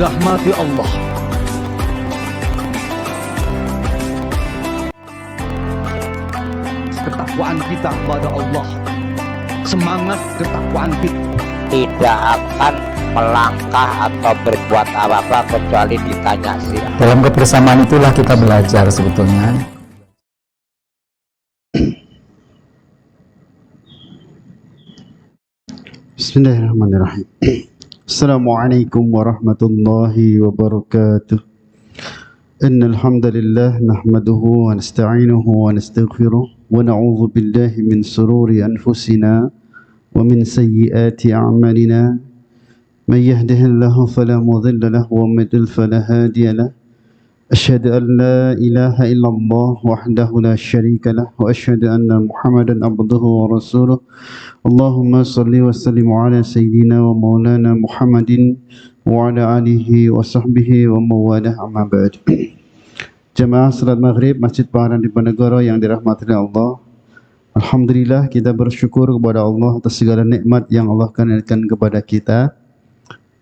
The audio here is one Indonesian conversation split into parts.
Rahmati Allah. Ketakwaan kita kepada Allah, semangat ketakwaan kita tidak akan melangkah atau berbuat apa-apa kecuali ditanya sih. Dalam kebersamaan itulah kita belajar sebetulnya. Bismillahirrahmanirrahim. Assalamualaikum warahmatullahi wabarakatuh. Innal hamdalillah nahmaduhu wa nasta'inuhu wa nastaghfiruh wa na'udzu billahi min shururi anfusina wa min sayyiati a'malina. Man yahdihillahu fala mudilla lahu wa man yudlil fala hadiya lahu. Asyhadu an la ilaha illallah wahdahu la syarika lah wa asyhadu anna Muhammadan abduhu wa rasuluh. Allahumma salli wa sallim ala sayyidina wa maulana Muhammadin wa ala alihi wa sahbihi wa mawalah, amma ba'd. Jemaah salat maghrib Masjid Paharan Diponegoro yang dirahmati Allah, alhamdulillah kita bersyukur kepada Allah atas segala nikmat yang Allah karuniakan kepada kita.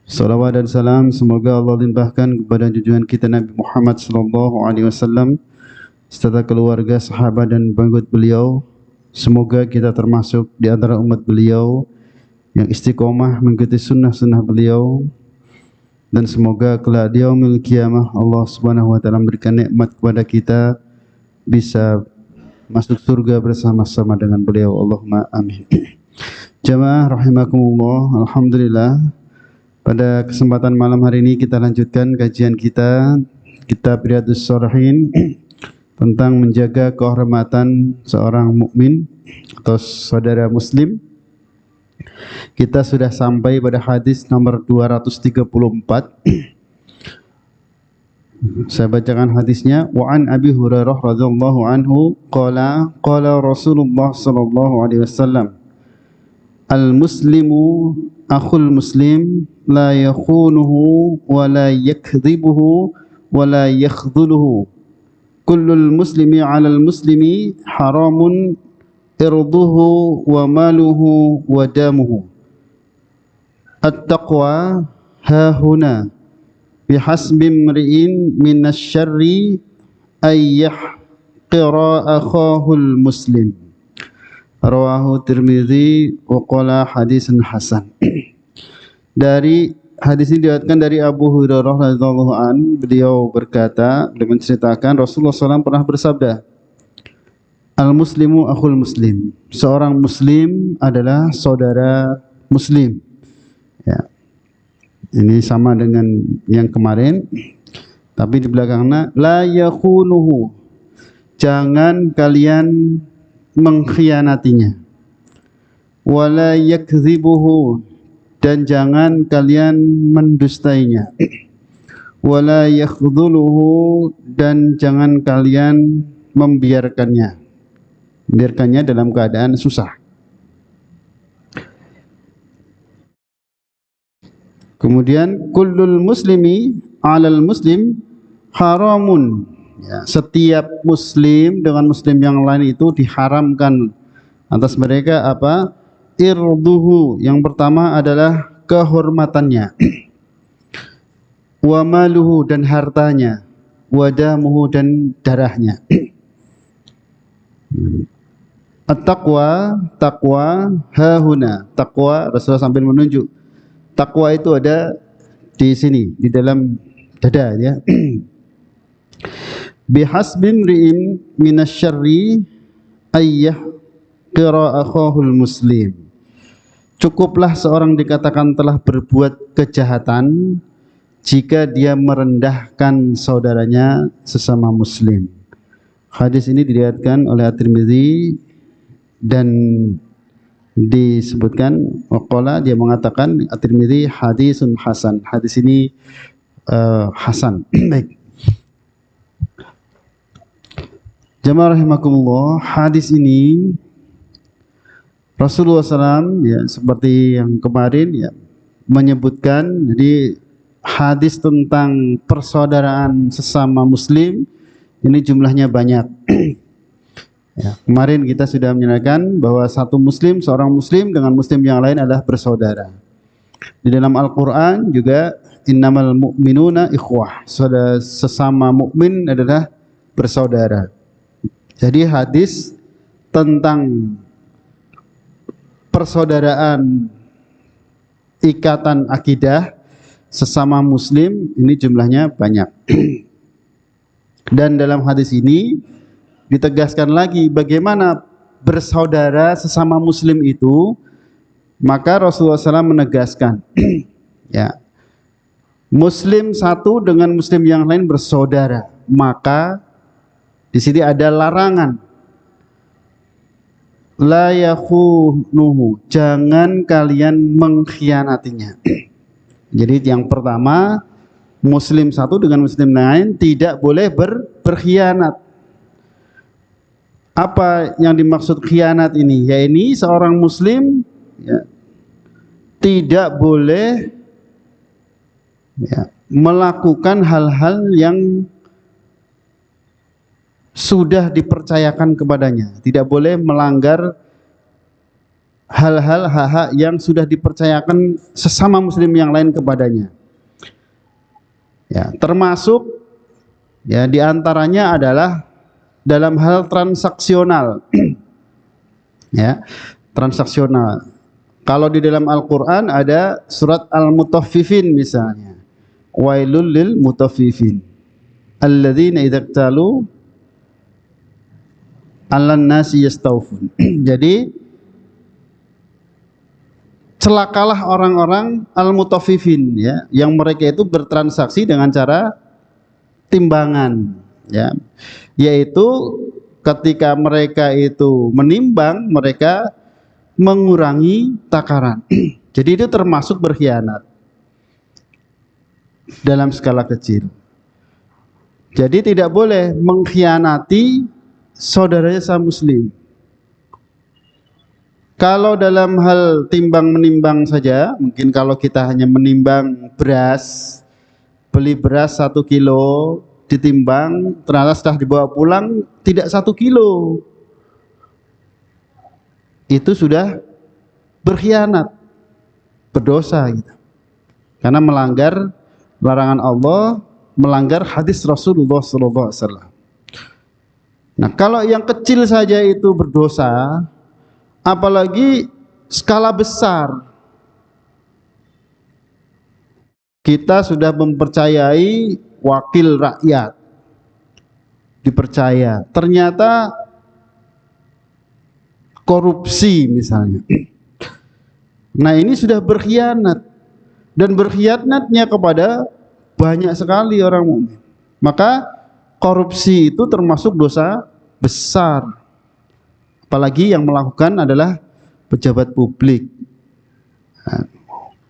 Salawat dan salam semoga Allah limpahkan kepada junjungan kita Nabi Muhammad sallallahu alaihi wasallam serta keluarga, sahabat dan pengikut beliau. Semoga kita termasuk di antara umat beliau yang istiqomah mengikuti sunnah-sunnah beliau, dan semoga kelak di yaumil qiyamah Allah Subhanahu wa taala memberikan nikmat kepada kita bisa masuk surga bersama-sama dengan beliau. Allahumma amin. Jamaah rahimakumullah, alhamdulillah pada kesempatan malam hari ini kita lanjutkan kajian kita kitab Riyadhus Shalihin tentang menjaga kehormatan seorang mukmin atau saudara muslim. Kita sudah sampai pada hadis nomor 234. Saya bacakan hadisnya. Wa an Abi Hurairah radhiyallahu anhu qala qala Rasulullah sallallahu alaihi wasallam, al-muslimu akhul muslim la yakhunuhu wa la yakdhibuhu wa la yakhdhuluhu. Kullul muslimi 'alal muslimi haramun irduhu wa maluhu wa damuhu. At-taqwa hahuna bihasbi imri'in minasy syarri ay yahqira akhahul muslim. Rawahu Tirmidzi wa qala hadisun hasan. Dari hadis ini diriwayatkan dari Abu Hurairah radhiyallahu an, beliau berkata, beliau menceritakan Rasulullah SAW pernah bersabda, al-muslimu akhul muslim. Seorang muslim adalah saudara muslim. Ya. Ini sama dengan yang kemarin, tapi di belakangnya la yakhunuhu. Jangan kalian mengkhianatinya. Wala yakdzibuhu, dan jangan kalian mendustainya. Wala yakhdhuluhu, dan jangan kalian membiarkannya dalam keadaan susah. Kemudian kullul muslimi 'alal muslim haramun. Ya, setiap muslim dengan muslim yang lain itu diharamkan atas mereka apa? Irduhu, yang pertama adalah kehormatannya. Wa maluhu, dan hartanya. Wa damuhu, dan darahnya. At-taqwa, taqwa hahuna. Taqwa, Rasulullah sambil menunjuk. Taqwa itu ada di sini, di dalam dada ya. Bihasbi imri'in minasy syarri ayyah qira akhahul muslim. Cukuplah seorang dikatakan telah berbuat kejahatan jika dia merendahkan saudaranya sesama muslim. Hadis ini diriwayatkan oleh At-Tirmidzi dan disebutkan waqala, dia mengatakan At-Tirmidzi hadisun hasan. Hadis ini hasan. Baik. Jamaah rahimakumullah, hadis ini Rasulullah SAW ya, seperti yang kemarin ya, menyebutkan, jadi hadis tentang persaudaraan sesama muslim ini jumlahnya banyak. Ya, kemarin kita sudah menyatakan bahwa satu muslim, seorang muslim dengan muslim yang lain adalah bersaudara. Di dalam Al-Quran juga innamal mu'minuna ikhwah. Saudara sesama mukmin adalah bersaudara. Jadi hadis tentang persaudaraan ikatan akidah sesama muslim ini jumlahnya banyak. Dan dalam hadis ini ditegaskan lagi bagaimana bersaudara sesama muslim itu. Maka Rasulullah SAW menegaskan ya, muslim satu dengan muslim yang lain bersaudara, maka di sini ada larangan, la yakhunuhu, jangan kalian mengkhianatinya. Jadi yang pertama, muslim satu dengan muslim lain tidak boleh berkhianat. Apa yang dimaksud khianat ini? Ya, ini seorang muslim ya, tidak boleh ya, melakukan hal-hal yang sudah dipercayakan kepadanya. Tidak boleh melanggar hal-hal hak yang sudah dipercayakan sesama muslim yang lain kepadanya. Ya, termasuk ya diantaranya adalah dalam hal transaksional. Ya, transaksional. Kalau di dalam Al-Quran ada surat Al-Mutaffifin misalnya, wailul lil mutaffifin alladzina idza iktalu 'alan nasi yastawfun. Jadi celakalah orang-orang al-mutaffifin ya, yang mereka itu bertransaksi dengan cara timbangan ya, yaitu ketika mereka itu menimbang, mereka mengurangi takaran. Jadi itu termasuk berkhianat dalam skala kecil. Jadi tidak boleh mengkhianati saudaranya sama muslim. Kalau dalam hal timbang menimbang saja, mungkin kalau kita hanya menimbang beras, beli beras 1 kilo, ditimbang, ternyata setelah dibawa pulang tidak 1 kilo. Itu sudah berkhianat, berdosa gitu. Karena melanggar larangan Allah, melanggar hadis Rasulullah SAW. Nah, kalau yang kecil saja itu berdosa, apalagi skala besar. Kita sudah mempercayai wakil rakyat, dipercaya, ternyata korupsi misalnya. Nah, ini sudah berkhianat, dan berkhianatnya kepada banyak sekali orang mukmin. Maka korupsi itu termasuk dosa besar. Apalagi yang melakukan adalah pejabat publik. Nah,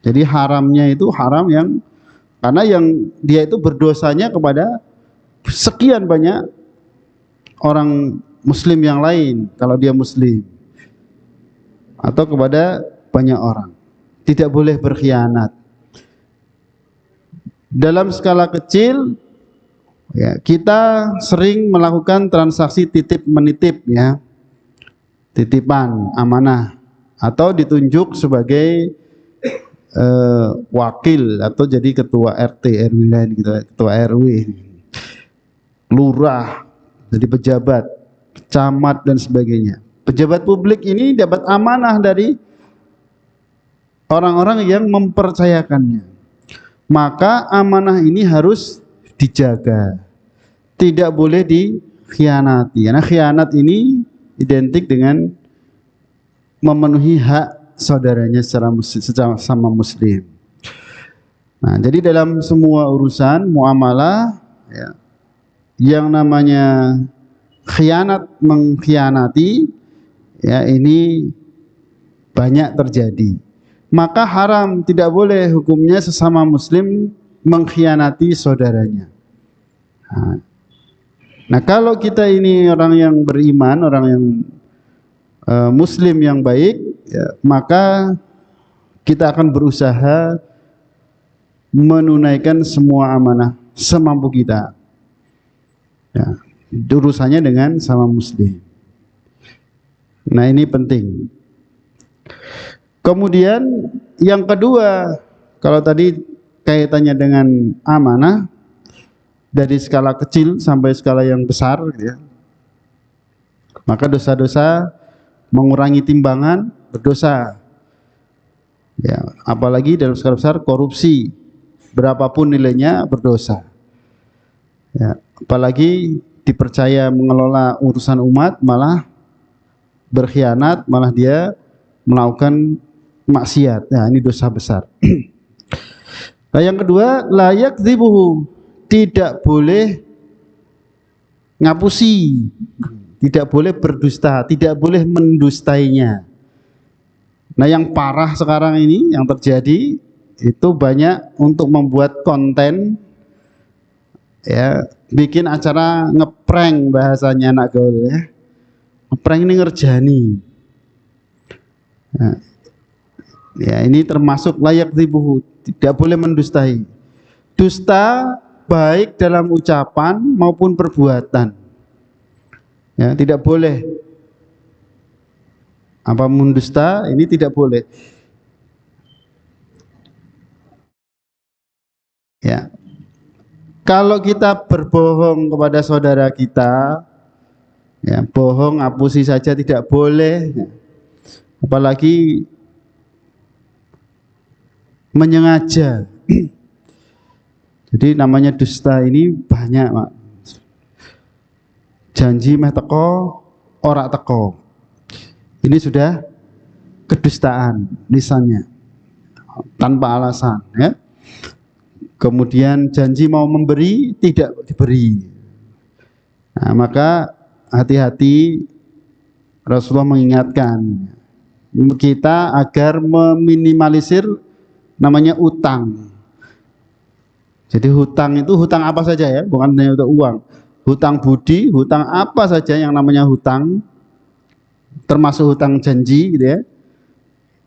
jadi haramnya itu haram yang karena yang dia itu berdosanya kepada sekian banyak orang muslim yang lain kalau dia muslim, atau kepada banyak orang. Tidak boleh berkhianat. Dalam skala kecil ya, kita sering melakukan transaksi titip menitip ya, titipan amanah, atau ditunjuk sebagai wakil atau jadi ketua RT RW lain gitu, ketua RW, lurah, jadi pejabat, camat dan sebagainya. Pejabat publik ini dapat amanah dari orang-orang yang mempercayakannya. Maka amanah ini harus dijaga, tidak boleh dikhianati. Karena khianat ini identik dengan memenuhi hak saudaranya secara sama muslim. Nah, jadi dalam semua urusan muamalah ya, yang namanya khianat, mengkhianati ya, ini banyak terjadi. Maka haram, tidak boleh hukumnya sesama muslim mengkhianati saudaranya. Nah, kalau kita ini orang yang beriman, orang yang muslim yang baik ya, maka kita akan berusaha menunaikan semua amanah semampu kita ya, urusannya dengan sama muslim. Nah, ini penting. Kemudian yang kedua, kalau tadi kaitannya dengan amanah dari skala kecil sampai skala yang besar gitu ya. Maka dosa-dosa mengurangi timbangan berdosa. Ya, apalagi dalam skala besar korupsi, berapapun nilainya berdosa. Ya, apalagi dipercaya mengelola urusan umat malah berkhianat, malah dia melakukan maksiat. Nah, ini dosa besar. Nah, yang kedua, layak zibuhu, tidak boleh ngapusi, tidak boleh berdusta, tidak boleh mendustainya. Nah, yang parah sekarang ini yang terjadi itu banyak untuk membuat konten, ya, bikin acara ngeprank bahasanya anak gaul ya. Ngeprank ini ngerjani. Nah, ya, ini termasuk layak zibuhu, tidak boleh mendustai. Dusta baik dalam ucapan maupun perbuatan. Ya, tidak boleh. Apa mendusta ini tidak boleh. Ya. Kalau kita berbohong kepada saudara kita, ya, bohong ngapusi saja tidak boleh. Ya. Apalagi menyengaja. Jadi namanya dusta ini banyak, Pak. Janji meh teko, ora teko. Ini sudah kedustaan lisannya, tanpa alasan ya. Kemudian janji mau memberi tidak diberi. Nah, maka hati-hati, Rasulullah mengingatkan kita agar meminimalisir namanya utang. Jadi hutang itu hutang apa saja ya, bukan hanya untuk uang. Hutang budi, hutang apa saja yang namanya hutang, termasuk hutang janji gitu ya.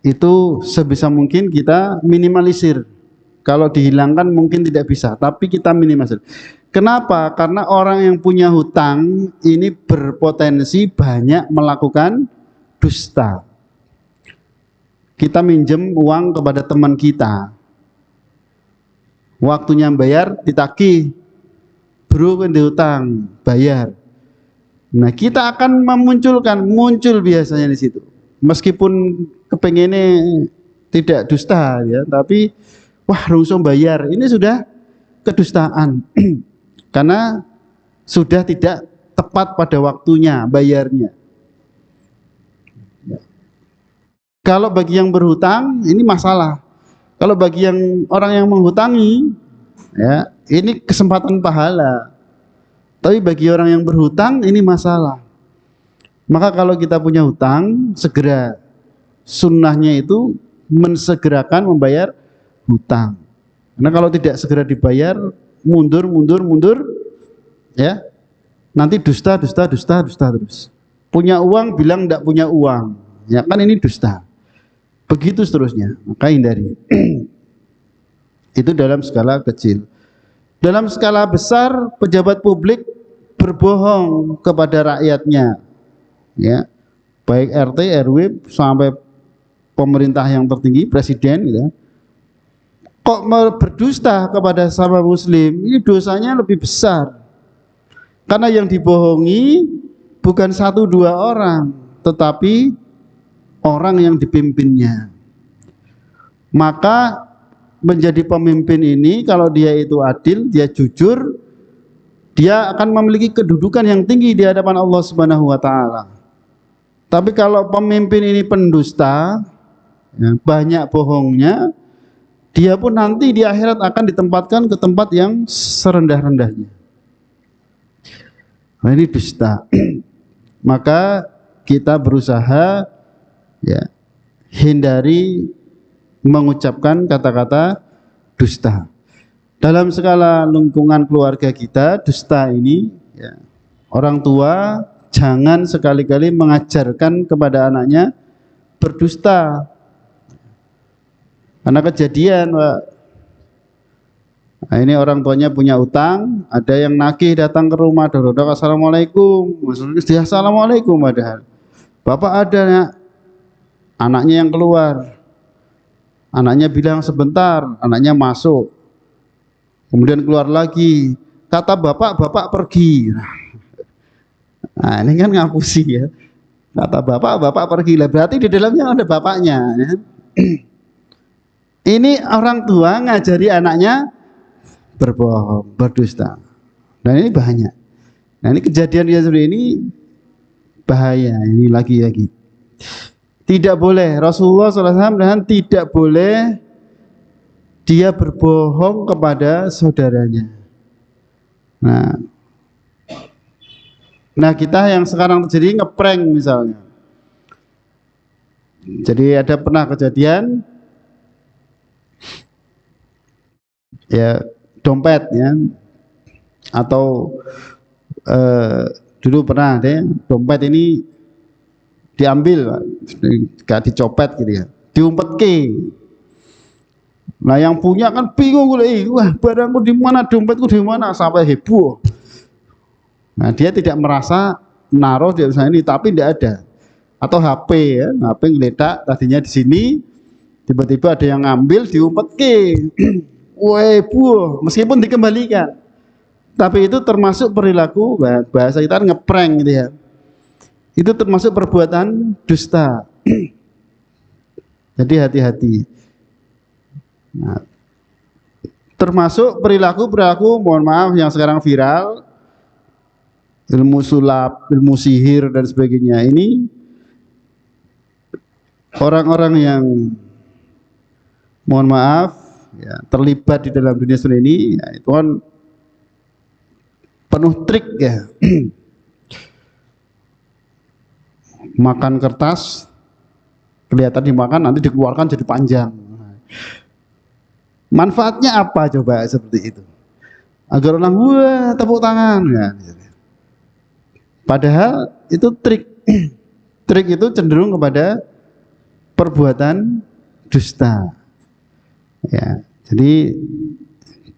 Itu sebisa mungkin kita minimalisir. Kalau dihilangkan mungkin tidak bisa, tapi kita minimalisir. Kenapa? Karena orang yang punya hutang ini berpotensi banyak melakukan dusta. Kita minjem uang kepada teman kita, waktunya bayar ditagih, bro kan hutang, bayar. Nah, kita akan muncul biasanya di situ. Meskipun kepengennya tidak dusta ya, tapi wah langsung bayar. Ini sudah kedustaan. Karena sudah tidak tepat pada waktunya bayarnya. Kalau bagi yang berhutang ini masalah. Kalau bagi yang orang yang menghutangi ya, ini kesempatan pahala. Tapi bagi orang yang berhutang ini masalah. Maka kalau kita punya hutang, segera, sunnahnya itu mensegerakan membayar hutang. Karena kalau tidak segera dibayar, mundur ya, nanti dusta terus. Punya uang bilang tidak punya uang, ya kan ini dusta. Begitu seterusnya, maka hindari. Itu dalam skala kecil. Dalam skala besar, pejabat publik berbohong kepada rakyatnya, ya, baik RT, RW sampai pemerintah yang tertinggi, presiden, gitu. Kok berdusta kepada sesama Muslim? Ini dosanya lebih besar, karena yang dibohongi bukan 1-2 orang, tetapi orang yang dipimpinnya. Maka menjadi pemimpin ini, kalau dia itu adil, dia jujur, dia akan memiliki kedudukan yang tinggi di hadapan Allah Subhanahu wa Ta'ala. Tapi kalau pemimpin ini pendusta, ya, banyak bohongnya, dia pun nanti di akhirat akan ditempatkan ke tempat yang serendah-rendahnya. Nah, ini dusta. Maka kita berusaha, ya, hindari mengucapkan kata-kata dusta. Dalam skala lingkungan keluarga kita, dusta ini, ya, orang tua jangan sekali-kali mengajarkan kepada anaknya berdusta. Karena kejadian, Pak. Nah, ini orang tuanya punya utang, ada yang nagih datang ke rumah, dodok assalamualaikum, maksudnya assalamualaikum, padahal bapak ada ya, anaknya yang keluar, anaknya bilang sebentar, anaknya masuk, Kemudian keluar lagi, kata bapak, bapak pergi. Nah, ini kan ngapusi ya. Kata bapak, bapak pergi. Lah berarti di dalamnya ada bapaknya. Ya. Ini orang tua ngajari anaknya berbohong, berdusta. Dan ini banyak. Nah ini kejadian yang seperti ini bahaya. Ini lagi-lagi. Tidak boleh, Rasulullah SAW dan tidak boleh dia berbohong kepada saudaranya. Nah kita yang sekarang terjadi ngeprank misalnya. Jadi ada pernah kejadian ya dompet ya, atau dulu pernah deh dompet ini diambil, gak dicopet gitu ya, diumpet ke. Nah yang punya kan bingung, wah barangku di mana, dompetku di mana, sampai heboh. Nah dia tidak merasa naruh di sana ini, tapi tidak ada. Atau HP ya, HP ngeledak tadinya di sini, tiba-tiba ada yang ngambil diumpet ke. Wah heboh, meskipun dikembalikan. Tapi itu termasuk perilaku, bahasa kita ngeprank gitu ya. Itu termasuk perbuatan dusta. Jadi hati-hati. Nah, termasuk perilaku mohon maaf yang sekarang viral, ilmu sulap, ilmu sihir dan sebagainya. Ini orang-orang yang mohon maaf ya, terlibat di dalam dunia seperti ini ya, itu kan penuh trik ya. Makan kertas kelihatan dimakan, nanti dikeluarkan jadi panjang. Manfaatnya apa coba seperti itu? Agar orang wah tepuk tangan ya. Padahal itu trik. Trik itu cenderung kepada perbuatan dusta. Ya, jadi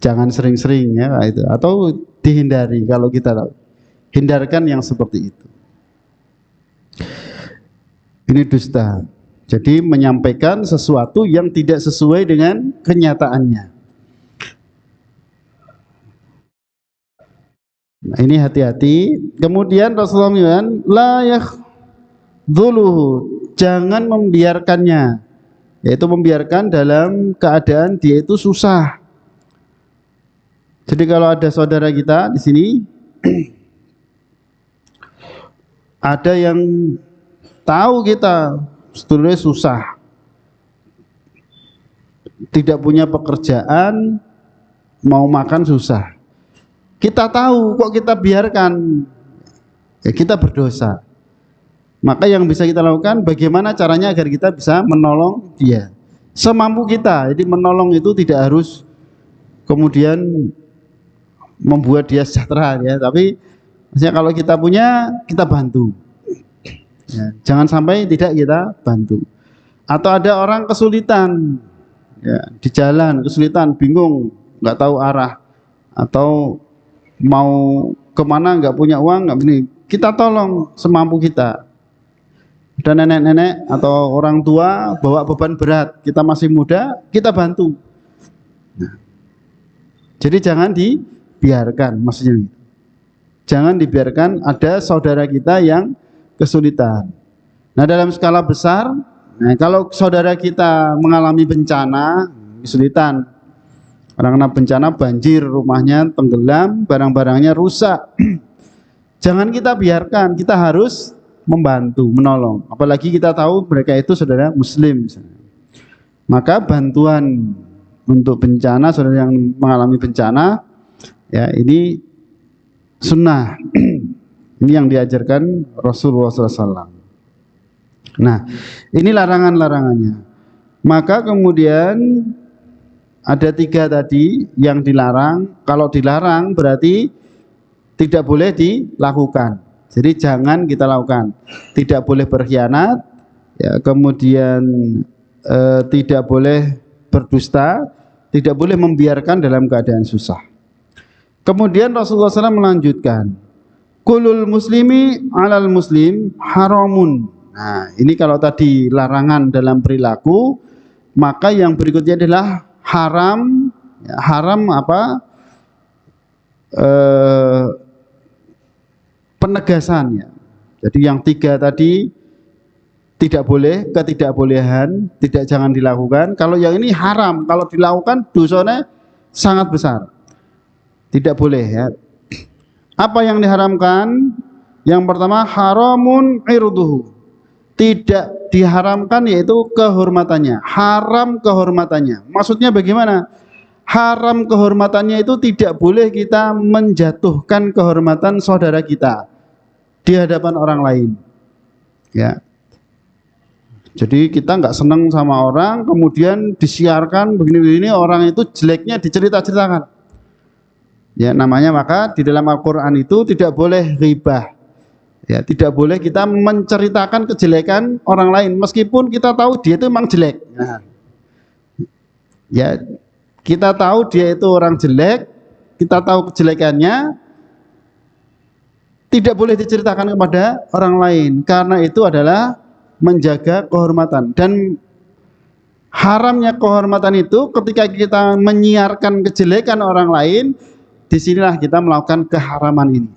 jangan sering-sering ya itu, atau dihindari kalau kita tahu. Hindarkan yang seperti itu. Ini dusta. Jadi menyampaikan sesuatu yang tidak sesuai dengan kenyataannya. Nah, ini hati-hati. Kemudian Rasulullah mengatakan la yakhdhuluhu, jangan membiarkannya. Yaitu membiarkan dalam keadaan dia itu susah. Jadi kalau ada saudara kita di sini ada yang tahu kita sebetulnya susah, tidak punya pekerjaan, mau makan susah, kita tahu kok kita biarkan, ya kita berdosa. Maka yang bisa kita lakukan bagaimana caranya agar kita bisa menolong dia semampu kita. Jadi menolong itu tidak harus kemudian membuat dia sejahtera ya, tapi maksudnya kalau kita punya kita bantu. Ya, jangan sampai tidak kita bantu. Atau ada orang kesulitan ya, di jalan kesulitan, bingung, nggak tahu arah, atau mau kemana nggak punya uang, nggak begini, kita tolong semampu kita. Ada nenek-nenek atau orang tua bawa beban berat, kita masih muda, kita bantu. Nah, jadi jangan dibiarkan, maksudnya jangan dibiarkan ada saudara kita yang kesulitan. Nah dalam skala besar, nah, kalau saudara kita mengalami bencana, kesulitan, orang kena bencana banjir, rumahnya tenggelam, barang-barangnya rusak, jangan kita biarkan, kita harus membantu, menolong. Apalagi kita tahu mereka itu saudara muslim misalnya. Maka bantuan untuk bencana, saudara yang mengalami bencana ya, ini sunnah. Ini yang diajarkan Rasulullah SAW. Nah, ini larangan-larangannya. Maka kemudian ada 3 tadi yang dilarang. Kalau dilarang berarti tidak boleh dilakukan. Jadi jangan kita lakukan. Tidak boleh berkhianat, ya, kemudian tidak boleh berdusta, tidak boleh membiarkan dalam keadaan susah. Kemudian Rasulullah SAW melanjutkan, kulul muslimi alal muslim haramun. Nah ini kalau tadi larangan dalam perilaku, maka yang berikutnya adalah haram. Ya, haram apa? penegasannya. Jadi yang 3 tadi tidak boleh, ketidakbolehan, tidak jangan dilakukan. Kalau yang ini haram, kalau dilakukan dosanya sangat besar. Tidak boleh ya. Apa yang diharamkan? Yang pertama haramun irduhu. Tidak diharamkan yaitu kehormatannya. Haram kehormatannya. Maksudnya bagaimana? Haram kehormatannya itu tidak boleh kita menjatuhkan kehormatan saudara kita di hadapan orang lain. Ya. Jadi kita nggak senang sama orang, kemudian disiarkan begini-begini, orang itu jeleknya dicerita-ceritakan. Ya, namanya maka di dalam Al-Quran itu tidak boleh ghibah. Ya, tidak boleh kita menceritakan kejelekan orang lain, meskipun kita tahu dia itu memang jelek. Nah, ya, kita tahu dia itu orang jelek, kita tahu kejelekannya, tidak boleh diceritakan kepada orang lain, karena itu adalah menjaga kehormatan. Dan haramnya kehormatan itu ketika kita menyiarkan kejelekan orang lain, disinilah kita melakukan keharaman ini.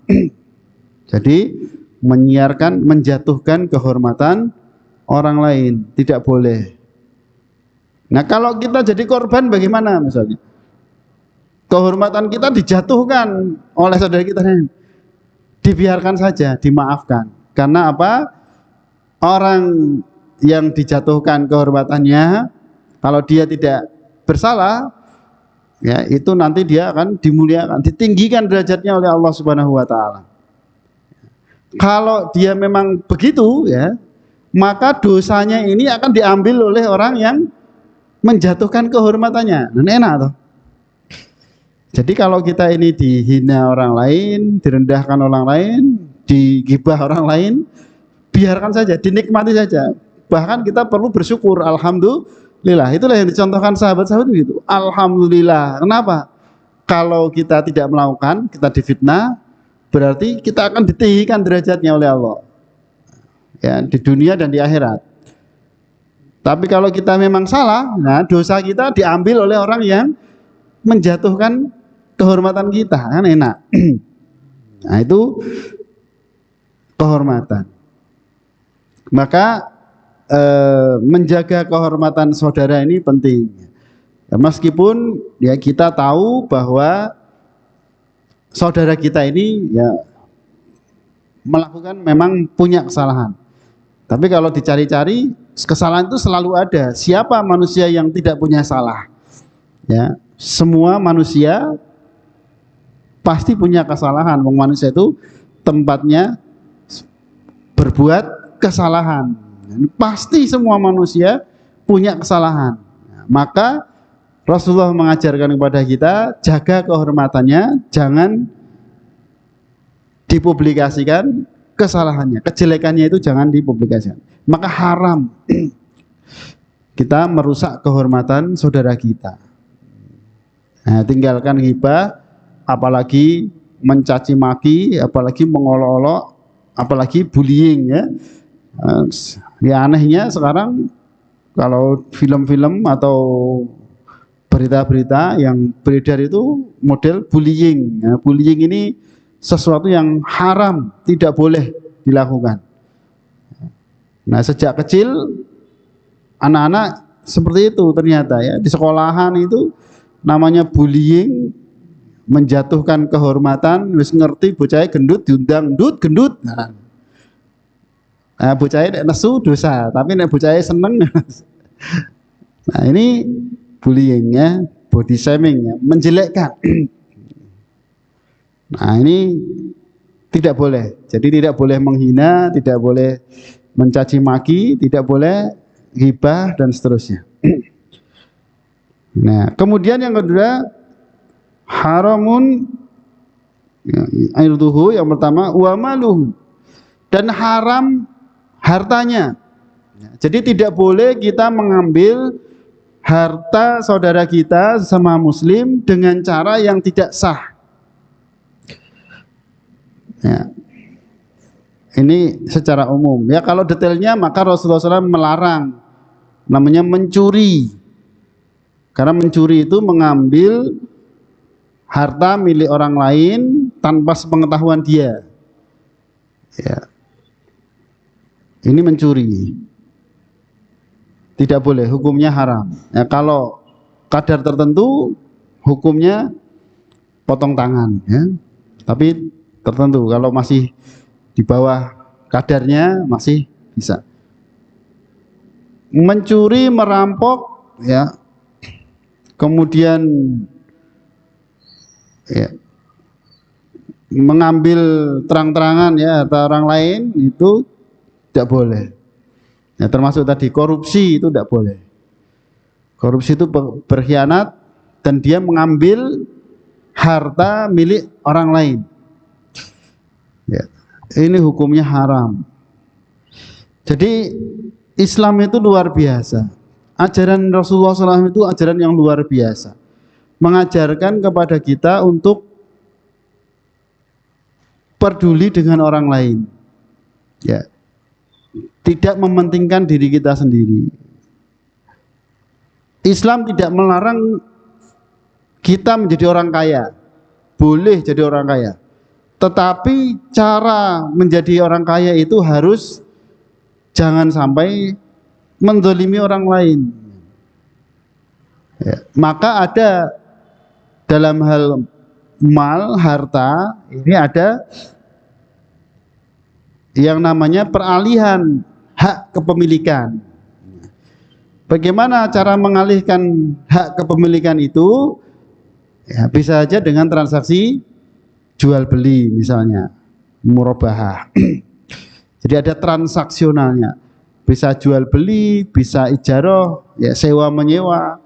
Jadi menyiarkan, menjatuhkan kehormatan orang lain tidak boleh. Nah, kalau kita jadi korban bagaimana misalnya? Kehormatan kita dijatuhkan oleh saudara kita, dibiarkan saja, dimaafkan. Karena apa? Orang yang dijatuhkan kehormatannya, kalau dia tidak bersalah, ya itu nanti dia akan dimuliakan, ditinggikan derajatnya oleh Allah Subhanahu wa taala. Kalau dia memang begitu ya, maka dosanya ini akan diambil oleh orang yang menjatuhkan kehormatannya. Dan enak toh. Jadi kalau kita ini dihina orang lain, direndahkan orang lain, digibah orang lain, biarkan saja, dinikmati saja. Bahkan kita perlu bersyukur, alhamdulillah. Itulah yang dicontohkan sahabat-sahabat itu. Alhamdulillah. Kenapa? Kalau kita tidak melakukan, kita difitnah, berarti kita akan ditinggikan derajatnya oleh Allah. Ya, di dunia dan di akhirat. Tapi kalau kita memang salah, nah dosa kita diambil oleh orang yang menjatuhkan kehormatan kita, kan enak. Nah, itu kehormatan. Maka menjaga kehormatan saudara ini penting. Ya, meskipun ya kita tahu bahwa saudara kita ini ya melakukan memang punya kesalahan. Tapi kalau dicari-cari, kesalahan itu selalu ada. Siapa manusia yang tidak punya salah? Ya, semua manusia pasti punya kesalahan. Manusia itu tempatnya berbuat kesalahan. Pasti semua manusia punya kesalahan. Maka Rasulullah mengajarkan kepada kita, jaga kehormatannya, jangan dipublikasikan kesalahannya, kejelekannya itu jangan dipublikasikan. Maka haram kita merusak kehormatan saudara kita. Nah, tinggalkan ghibah, apalagi mencaci maki, apalagi mengolok-olok, apalagi bullying ya. Ya anehnya sekarang kalau film-film atau berita-berita yang beredar itu model bullying. Nah, bullying ini sesuatu yang haram, tidak boleh dilakukan. Nah, sejak kecil anak-anak seperti itu ternyata ya, di sekolahan itu namanya bullying, menjatuhkan kehormatan, wis ngerti bocahnya gendut diundang gendut. Nah, bocahnya nesu dosa, tapi nek bocahnya seneng. Nah, ini bullying ya, body shaming ya, menjelekkan. Nah, ini tidak boleh. Jadi tidak boleh menghina, tidak boleh mencaci maki, tidak boleh ghibah dan seterusnya. Nah, kemudian yang kedua, haramun airduhu, yang pertama wa maluhu, dan haram hartanya. Jadi tidak boleh kita mengambil harta saudara kita sama muslim dengan cara yang tidak sah. Ya. Ini secara umum. Ya, kalau detailnya maka Rasulullah SAW melarang, namanya mencuri. Karena mencuri itu mengambil harta milik orang lain tanpa sepengetahuan dia. Ya. Ini mencuri. Tidak boleh, hukumnya haram. Ya, kalau kadar tertentu hukumnya potong tangan, ya. Tapi tertentu, kalau masih di bawah kadarnya masih bisa. Mencuri, merampok, ya, kemudian ya, mengambil terang-terangan ya harta orang lain itu tidak boleh. Ya, termasuk tadi korupsi itu tidak boleh. Korupsi itu berkhianat dan dia mengambil harta milik orang lain. Ya, ini hukumnya haram. Jadi Islam itu luar biasa. Ajaran Rasulullah SAW itu ajaran yang luar biasa. Mengajarkan kepada kita untuk peduli dengan orang lain. Ya. Tidak mementingkan diri kita sendiri. Islam tidak melarang kita menjadi orang kaya. Boleh jadi orang kaya. Tetapi cara menjadi orang kaya itu harus jangan sampai menzalimi orang lain. Ya, maka ada dalam hal mal, harta, ini ada yang namanya peralihan hak kepemilikan. Bagaimana cara mengalihkan hak kepemilikan itu? Ya, bisa saja dengan transaksi jual beli misalnya, murabahah. Jadi ada transaksionalnya, bisa jual beli, bisa ijarah, ya sewa menyewa,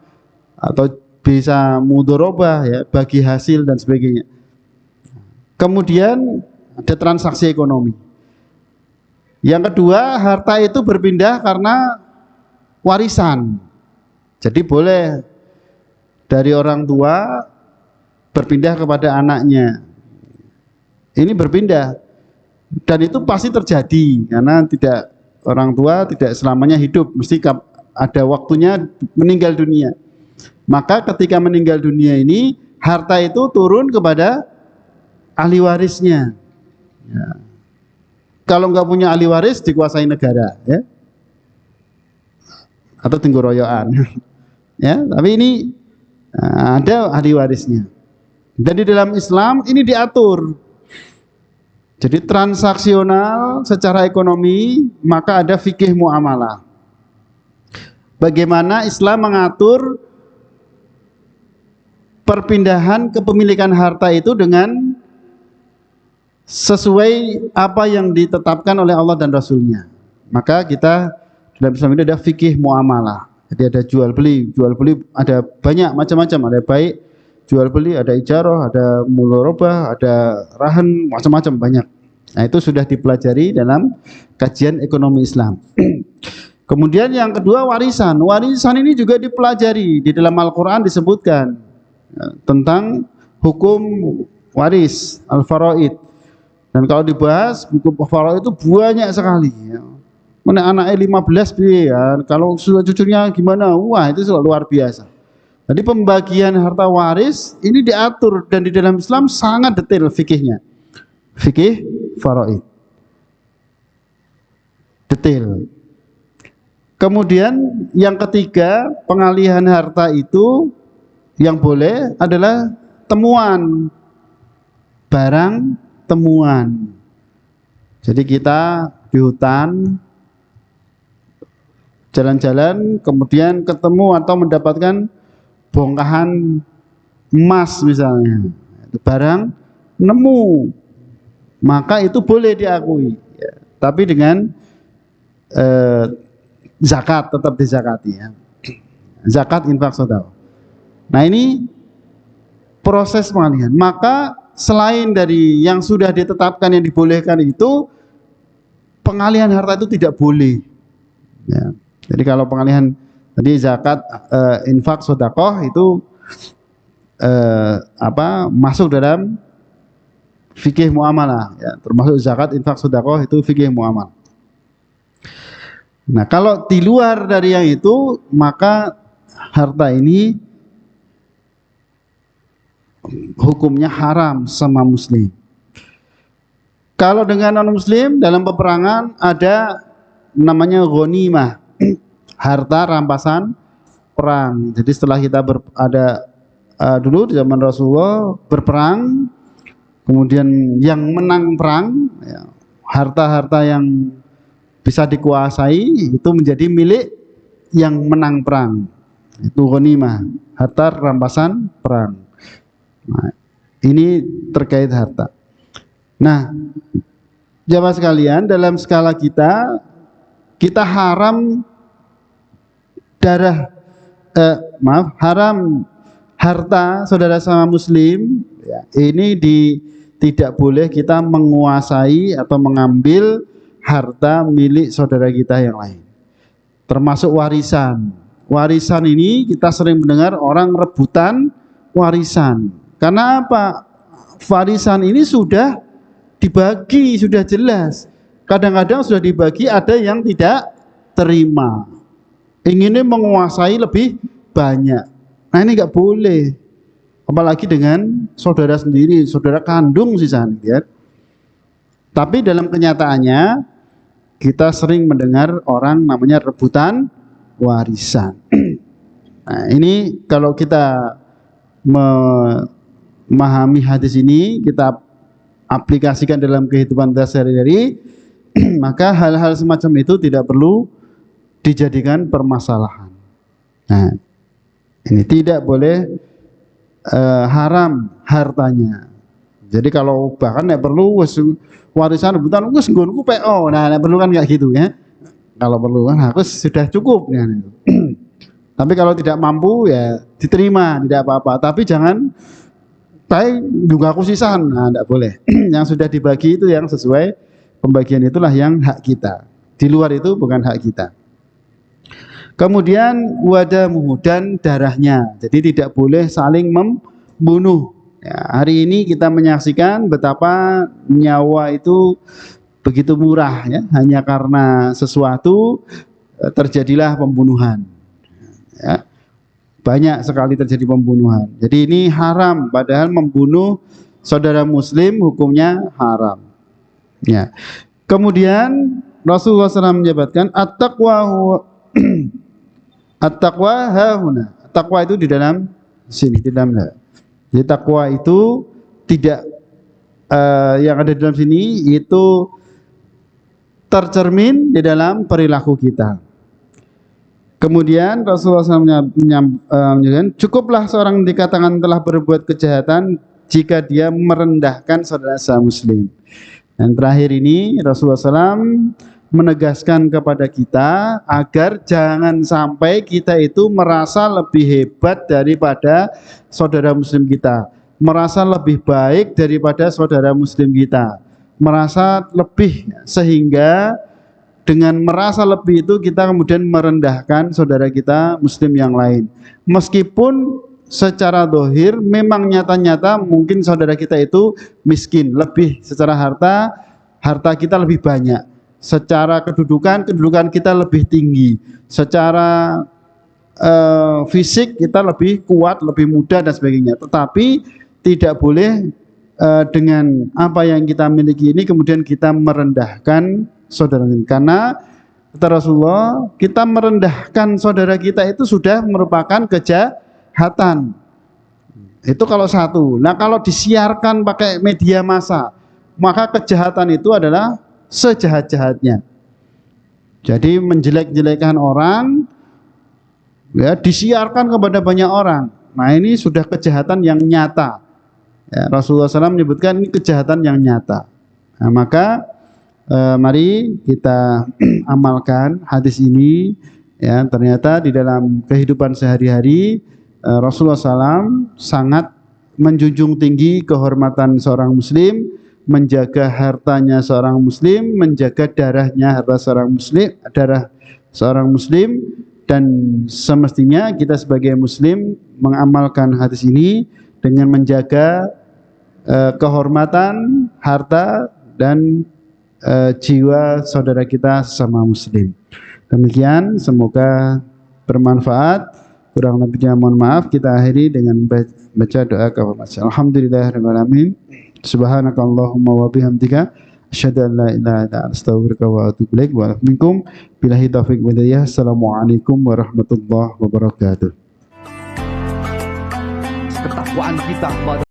atau bisa mudharabah, ya bagi hasil dan sebagainya. Kemudian ada transaksi ekonomi. Yang kedua, harta itu berpindah karena warisan. Jadi boleh dari orang tua berpindah kepada anaknya. Ini berpindah. Dan itu pasti terjadi karena tidak, orang tua tidak selamanya hidup, mesti ada waktunya meninggal dunia. Maka ketika meninggal dunia ini harta itu turun kepada ahli warisnya. Ya. Kalau nggak punya ahli waris dikuasai negara, ya, atau tenggoroyokan. Ya, tapi ini ada ahli warisnya. Dan di dalam Islam ini diatur. Jadi transaksional secara ekonomi, maka ada fikih muamalah. Bagaimana Islam mengatur perpindahan kepemilikan harta itu dengan sesuai apa yang ditetapkan oleh Allah dan Rasulnya. Maka kita dalam Islam ini ada fikih muamalah. Jadi ada jual beli ada banyak macam-macam, ada baik jual beli, ada ijarah, ada mudharabah, ada rahan, macam-macam banyak. Nah, itu sudah dipelajari dalam kajian ekonomi Islam. Kemudian yang kedua warisan. Warisan ini juga dipelajari di dalam Al-Qur'an, disebutkan tentang hukum waris, al-faraid. Dan kalau dibahas hukum faraid itu banyak sekali. Mana anaknya 15 ya, kalau sudah cucunya gimana? Wah, itu luar biasa. Jadi pembagian harta waris ini diatur dan di dalam Islam sangat detail fikihnya. Fikih faraid. Detail. Kemudian yang ketiga, pengalihan harta itu yang boleh adalah temuan. Barang temuan. Jadi kita di hutan jalan-jalan kemudian ketemu atau mendapatkan bongkahan emas misalnya, itu barang nemu, maka itu boleh diakui, ya. Tapi dengan zakat, tetap dizakati, ya. Zakat infak sedekah. Nah, ini proses pengalihan. Maka selain dari yang sudah ditetapkan yang dibolehkan itu, pengalihan harta itu tidak boleh, ya. Jadi kalau pengalihan tadi zakat, infak, sedekah itu masuk dalam fikih muamalah, ya, termasuk zakat, infak, sedekah itu fikih muamalah. Nah, kalau di luar dari yang itu, maka harta ini hukumnya haram sama muslim. Kalau dengan non muslim dalam peperangan ada namanya ghanimah, harta rampasan perang. Jadi setelah kita dulu di zaman Rasulullah berperang, kemudian yang menang perang, ya, harta-harta yang bisa dikuasai itu menjadi milik yang menang perang. Itu ghanimah, harta rampasan perang. Nah, ini terkait harta. Nah, jamaah sekalian, dalam skala kita haram haram harta saudara sama muslim, ya, ini tidak boleh kita menguasai atau mengambil harta milik saudara kita yang lain, termasuk warisan. Warisan ini kita sering mendengar orang rebutan warisan. Karena apa? Warisan ini sudah dibagi, sudah jelas. Kadang-kadang sudah dibagi, ada yang tidak terima, inginnya menguasai lebih banyak. Nah, ini nggak boleh, apalagi dengan saudara sendiri, saudara kandung sisan, ya. Tapi dalam kenyataannya kita sering mendengar orang namanya rebutan warisan. Nah, ini kalau kita memahami hadis ini, kita aplikasikan dalam kehidupan kita sehari-hari, maka hal-hal semacam itu tidak perlu dijadikan permasalahan. Nah, ini tidak boleh haram hartanya. Jadi kalau bahkan tidak perlu warisan rebutan, wis nggonku PO. Nah, tidak perlu kan kayak gitu, ya. Kalau perlu kan harus sudah cukup, ya. Tapi kalau tidak mampu, ya diterima, tidak apa-apa. Tapi jangan baik juga aku sisahan, nah, tidak boleh. Yang sudah dibagi itu yang sesuai pembagian, itulah yang hak kita. Di luar itu bukan hak kita. Kemudian wadamuhu, dan darahnya. Jadi tidak boleh saling membunuh. Ya, hari ini kita menyaksikan betapa nyawa itu begitu murah, ya. Hanya karena sesuatu terjadilah pembunuhan. Ya. Banyak sekali terjadi pembunuhan. Jadi ini haram, padahal membunuh saudara muslim hukumnya haram. Ya. Kemudian Rasulullah SAW menjabatkan at-taqwa hahuna. Taqwa itu di dalam sini, di dalam. Jadi takwa itu tidak yang ada di dalam sini itu tercermin di dalam perilaku kita. Kemudian Rasulullah SAW menyatakan, cukuplah seorang dikatakan telah berbuat kejahatan jika dia merendahkan saudara muslim. Dan terakhir ini Rasulullah SAW menegaskan kepada kita agar jangan sampai kita itu merasa lebih hebat daripada saudara muslim kita, merasa lebih baik daripada saudara muslim kita, merasa lebih, sehingga dengan merasa lebih itu kita kemudian merendahkan saudara kita muslim yang lain. Meskipun secara zahir memang nyata-nyata mungkin saudara kita itu miskin, lebih secara harta kita lebih banyak, secara kedudukan kita lebih tinggi, secara fisik kita lebih kuat, lebih muda dan sebagainya. Tetapi tidak boleh dengan apa yang kita miliki ini kemudian kita merendahkan saudara kita. Karena kata Rasulullah, kita merendahkan saudara kita itu sudah merupakan kejahatan. Itu kalau satu. Nah, kalau disiarkan pakai media massa, maka kejahatan itu adalah sejahat-jahatnya. Jadi menjelek-jelekan orang, ya, disiarkan kepada banyak orang. Nah, ini sudah kejahatan yang nyata. Ya, Rasulullah SAW menyebutkan ini kejahatan yang nyata. Nah, maka mari kita amalkan hadis ini, ya. Ternyata di dalam kehidupan sehari-hari Rasulullah SAW sangat menjunjung tinggi kehormatan seorang muslim, menjaga hartanya seorang muslim, menjaga darah seorang muslim, dan semestinya kita sebagai muslim mengamalkan hadis ini dengan menjaga kehormatan, harta, dan jiwa saudara kita sesama muslim. Demikian, semoga bermanfaat. Kurang lebihnya mohon maaf. Kita akhiri dengan baca doa kafaratul. Alhamdulillahirabbil alamin. Subhanakallahumma wa bihamdika asyhadu an la ilaha illa anta astaghfiruka wa atubu ilaik. Wa minkum billahi taufiq wal hidayah. Assalamualaikum warahmatullahi wabarakatuh. Ketakwaan kita kepada